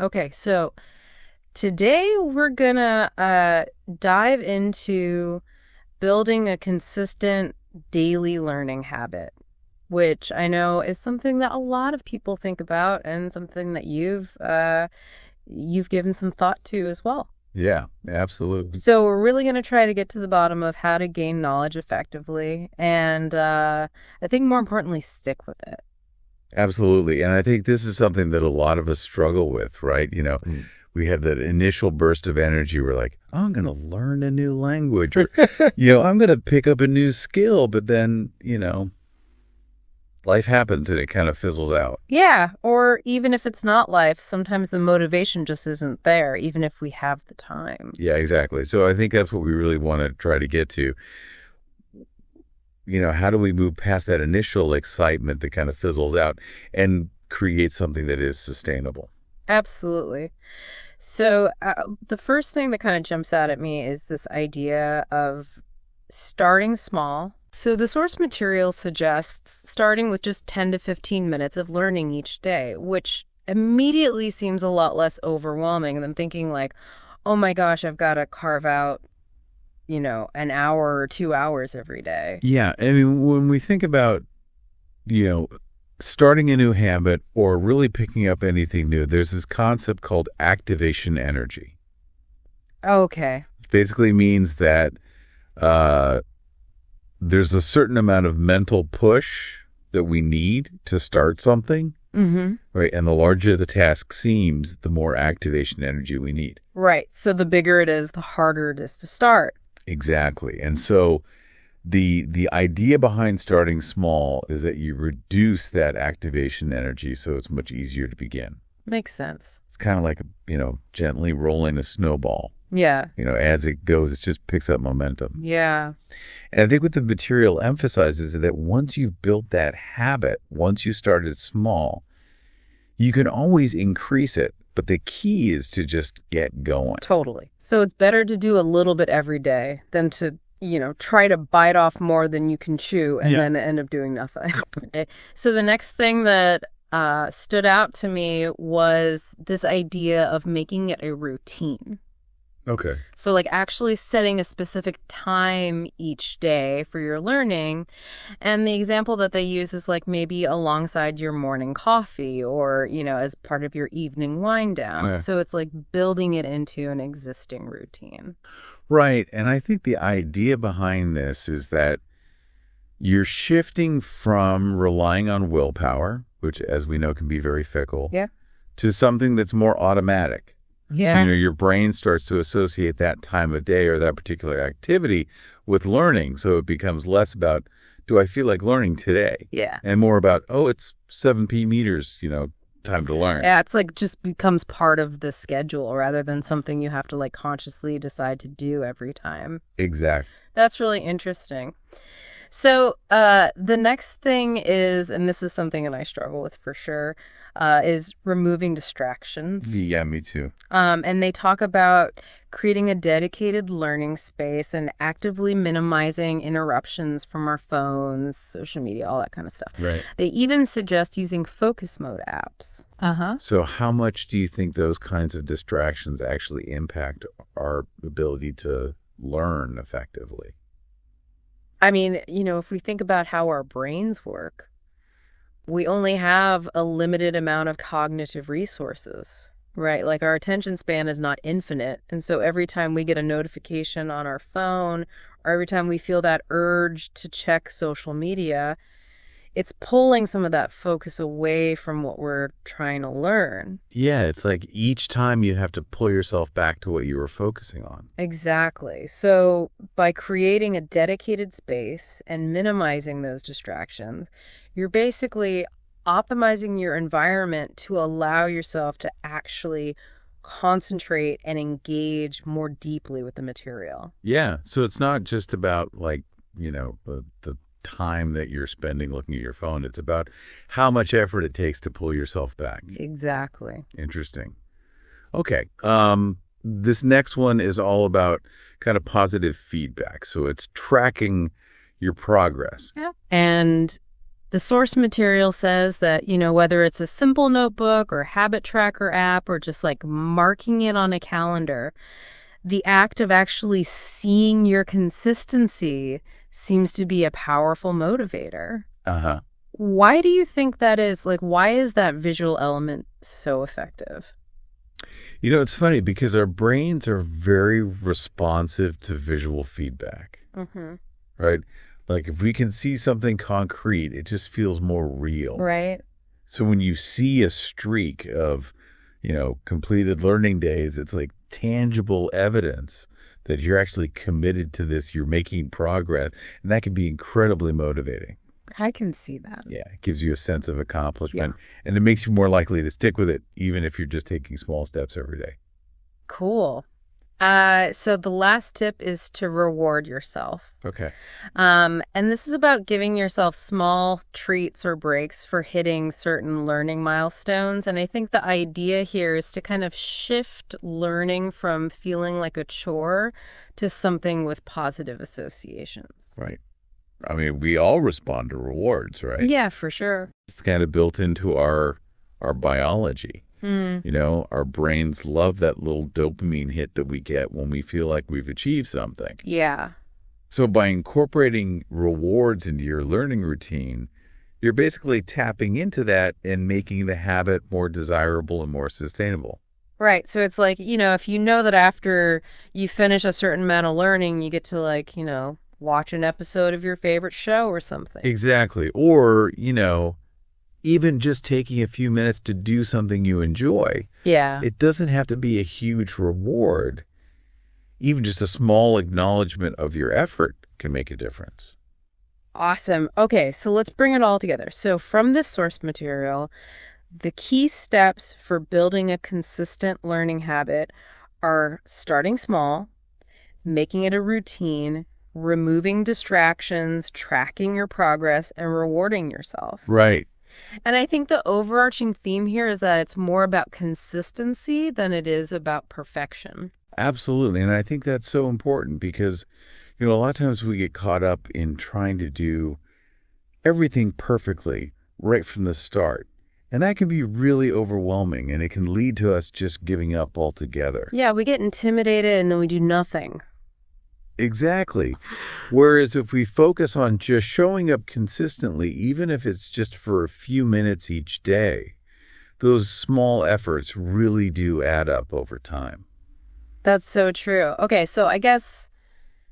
Okay, so today we're gonna dive into building a consistent daily learning habit, which I know is something that a lot of people think about and something that you've given some thought to as well. Yeah, absolutely. So we're really going to try to get to the bottom of how to gain knowledge effectively and I think more importantly stick with it. Absolutely. And I think this is something that a lot of us struggle with, right? We have that initial burst of energy. We're like, oh, I'm going to learn a new language or, I'm going to pick up a new skill. But then, life happens and it kind of fizzles out. Yeah, or even if it's not life, sometimes the motivation just isn't there, even if we have the time. Yeah, exactly. So I think that's what we really want to try to get to. How do we move past that initial excitement that kind of fizzles out and create something that is sustainable? Absolutely. So, the first thing that kind of jumps out at me is this idea of starting small. So, the source material suggests starting with just 10 to 15 minutes of learning each day, which immediately seems a lot less overwhelming than thinking, like, oh my gosh, I've got to carve out, an hour or 2 hours every day. Yeah. I mean, when we think about, you know, starting a new habit or really picking up anything new, there's this concept called activation energy. Okay. It basically means that uh, there's a certain amount of mental push that we need to start something, Mm-hmm. right? And the larger the task seems, the more activation energy we need. Right. So the bigger it is, the harder it is to start. Exactly. And so the idea behind starting small is that you reduce that activation energy so it's much easier to begin. Makes sense. It's kind of like, gently rolling a snowball. Yeah. As it goes, it just picks up momentum. Yeah. And I think what the material emphasizes is that once you've built that habit, once you started small, you can always increase it. But the key is to just get going. Totally. So it's better to do a little bit every day than to, try to bite off more than you can chew and then end up doing nothing. So the next thing that stood out to me was this idea of making it a routine. Okay. So, like, actually setting a specific time each day for your learning. And the example that they use is like maybe alongside your morning coffee or, as part of your evening wind down. Yeah. So it's like building it into an existing routine. Right. And I think the idea behind this is that you're shifting from relying on willpower, which, as we know, can be very fickle, Yeah. to something that's more automatic. Yeah. So, your brain starts to associate that time of day or that particular activity with learning. So it becomes less about, do I feel like learning today? Yeah. And more about, oh, it's 7 meters, time to learn. Yeah, it's like just becomes part of the schedule rather than something you have to like consciously decide to do every time. Exactly. That's really interesting. So the next thing is, and this is something that I struggle with for sure, is removing distractions. Yeah, me too. And they talk about creating a dedicated learning space and actively minimizing interruptions from our phones, social media, all that kind of stuff. Right. They even suggest using focus mode apps. Uh-huh. So how much do you think those kinds of distractions actually impact our ability to learn effectively? I mean, if we think about how our brains work, we only have a limited amount of cognitive resources, right? Like our attention span is not infinite. And so every time we get a notification on our phone or every time we feel that urge to check social media, it's pulling some of that focus away from what we're trying to learn. Yeah, it's like each time you have to pull yourself back to what you were focusing on. Exactly. So by creating a dedicated space and minimizing those distractions, you're basically optimizing your environment to allow yourself to actually concentrate and engage more deeply with the material. Yeah, so it's not just about like, the time that you're spending looking at your phone. It's about how much effort it takes to pull yourself back. Exactly. Interesting. Okay. This next one is all about kind of positive feedback. So it's tracking your progress. Yeah. And The source material says that, whether it's a simple notebook or habit tracker app or just like marking it on a calendar, the act of actually seeing your consistency seems to be a powerful motivator. Uh-huh. Why do you think that is? Like, why is that visual element so effective? It's funny because our brains are very responsive to visual feedback, Mm-hmm. right? Like if we can see something concrete, it just feels more real. Right. So when you see a streak of, completed learning days, it's like tangible evidence that you're actually committed to this, you're making progress, and that can be incredibly motivating. I can see that. Yeah, it gives you a sense of Yeah. accomplishment, and it makes you more likely to stick with it, even if you're just taking small steps every day. Cool. So the last tip is to reward yourself. Okay. And this is about giving yourself small treats or breaks for hitting certain learning milestones. And I think the idea here is to kind of shift learning from feeling like a chore to something with positive associations. Right. I mean, we all respond to rewards, right? Yeah, for sure. It's kind of built into our biology. Mm. Our brains love that little dopamine hit that we get when we feel like we've achieved something. Yeah. So by incorporating rewards into your learning routine, you're basically tapping into that and making the habit more desirable and more sustainable. Right. So it's like, if you know that after you finish a certain amount of learning, you get to watch an episode of your favorite show or something. Exactly. Or, even just taking a few minutes to do something you enjoy. Yeah. It doesn't have to be a huge reward. Even just a small acknowledgement of your effort can make a difference. Awesome. Okay, so let's bring it all together. So from this source material, the key steps for building a consistent learning habit are starting small, making it a routine, removing distractions, tracking your progress, and rewarding yourself. Right. And I think the overarching theme here is that it's more about consistency than it is about perfection. Absolutely. And I think that's so important because, a lot of times we get caught up in trying to do everything perfectly right from the start. And that can be really overwhelming and it can lead to us just giving up altogether. Yeah, we get intimidated and then we do nothing. Exactly. Whereas if we focus on just showing up consistently, even if it's just for a few minutes each day, those small efforts really do add up over time. That's so true. Okay, so I guess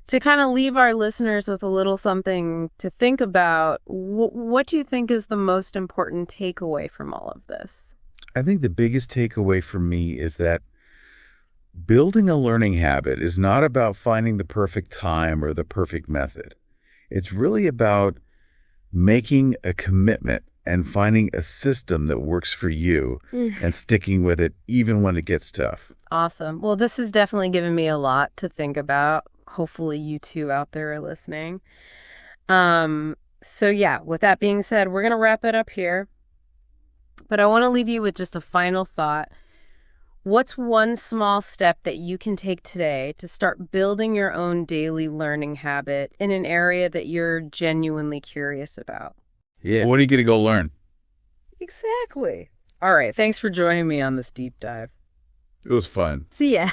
to kind of leave our listeners with a little something to think about, what do you think is the most important takeaway from all of this? I think the biggest takeaway for me is that building a learning habit is not about finding the perfect time or the perfect method. It's really about making a commitment and finding a system that works for you and sticking with it even when it gets tough. Awesome. Well, this has definitely given me a lot to think about. Hopefully you two out there are listening. So yeah, with that being said, we're going to wrap it up here. But I want to leave you with just a final thought. What's one small step that you can take today to start building your own daily learning habit in an area that you're genuinely curious about? Yeah. What are you going to go learn? Exactly. All right. Thanks for joining me on this deep dive. It was fun. See ya.